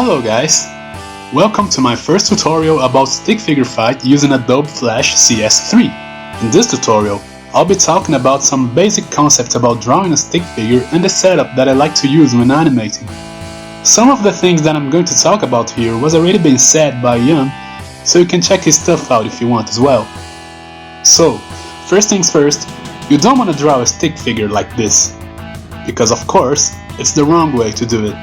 Hello guys! Welcome to my first tutorial about stick figure fight using Adobe Flash CS3. In this tutorial, I'll be talking about some basic concepts about drawing a stick figure and the setup that I like to use when animating. Some of the things that I'm going to talk about here was already been said by Ian, so you can check his stuff out if you want as well. So, first things first, you don't want to draw a stick figure like this, because of course, it's the wrong way to do it.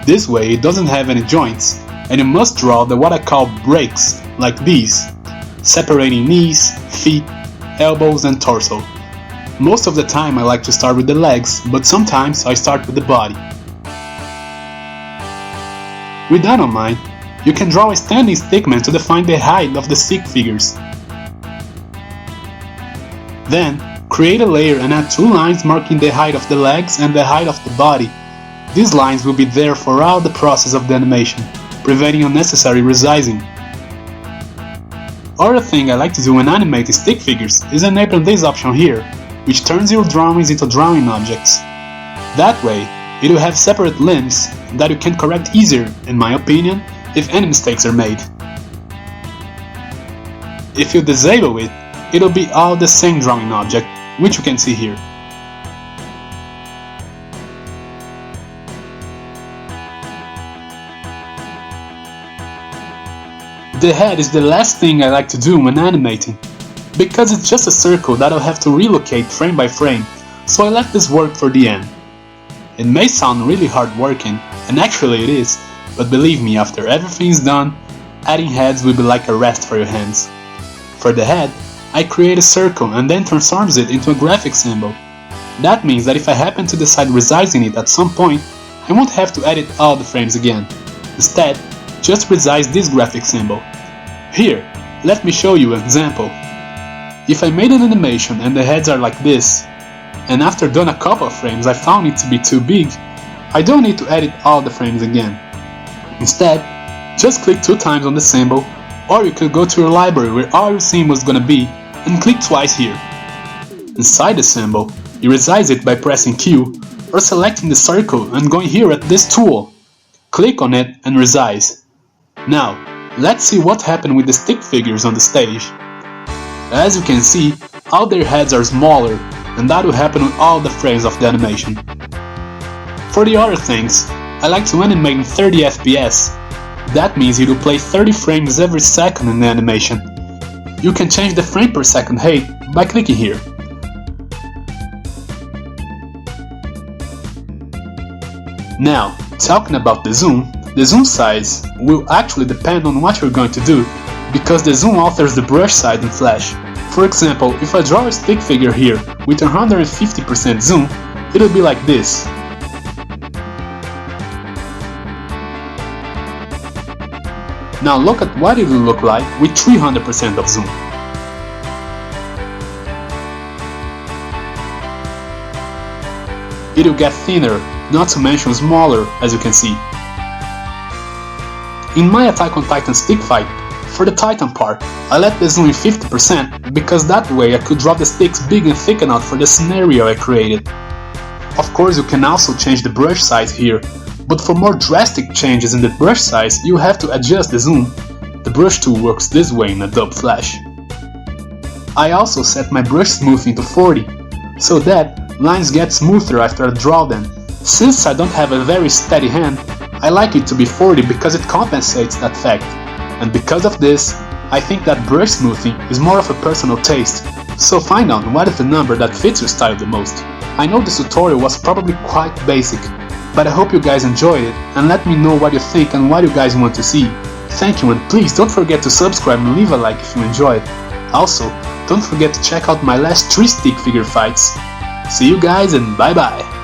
This way it doesn't have any joints, and you must draw what I call breaks, like these, separating knees, feet, elbows and torso. Most of the time I like to start with the legs, but sometimes I start with the body. With that in mind, you can draw a standing stickman to define the height of the stick figures. Then, create a layer and add two lines marking the height of the legs and the height of the body. These lines will be there throughout the process of the animation, preventing unnecessary resizing. Other thing I like to do when animating stick figures is enable this option here, which turns your drawings into drawing objects. That way, it will have separate limbs that you can correct easier, in my opinion, if any mistakes are made. If you disable it, it will be all the same drawing object, which you can see here. The head is the last thing I like to do when animating, because it's just a circle that I'll have to relocate frame by frame, so I let this work for the end. It may sound really hard working, and actually it is, but believe me, after everything's done, adding heads will be like a rest for your hands. For the head, I create a circle and then transforms it into a graphic symbol. That means that if I happen to decide resizing it at some point, I won't have to edit all the frames again. Instead, just resize this graphic symbol. Here, let me show you an example. If I made an animation and the heads are like this, and after done a couple of frames I found it to be too big, I don't need to edit all the frames again. Instead, just click 2 times on the symbol, or you could go to your library where all your scene was gonna be, and click twice here. Inside the symbol, you resize it by pressing Q, or selecting the circle and going here at this tool. Click on it and resize. Now, let's see what happened with the stick figures on the stage. As you can see, all their heads are smaller, and that will happen with all the frames of the animation. For the other things, I like to animate in 30 FPS. That means it will play 30 frames every second in the animation. You can change the frame per second height by clicking here. Now, talking about the zoom size will actually depend on what you're going to do, because the zoom alters the brush size in Flash. For example, if I draw a stick figure here with 150% zoom, it'll be like this. Now look at what it will look like with 300% of zoom. It will get thinner, not to mention smaller, as you can see. In my Attack on Titan stick fight, for the Titan part, I let the zoom in 50% because that way I could draw the sticks big and thick enough for the scenario I created. Of course you can also change the brush size here, but for more drastic changes in the brush size you have to adjust the zoom. The brush tool works this way in Adobe Flash. I also set my brush smoothing to 40, so that lines get smoother after I draw them. Since I don't have a very steady hand, I like it to be 40 because it compensates that fact. And because of this, I think that brush smoothing is more of a personal taste, so find out what is the number that fits your style the most. I know this tutorial was probably quite basic, but I hope you guys enjoyed it, and let me know what you think and what you guys want to see. Thank you, and please don't forget to subscribe and leave a like if you enjoyed. Also, don't forget to check out my last 3 stick figure fights. See you guys and bye bye!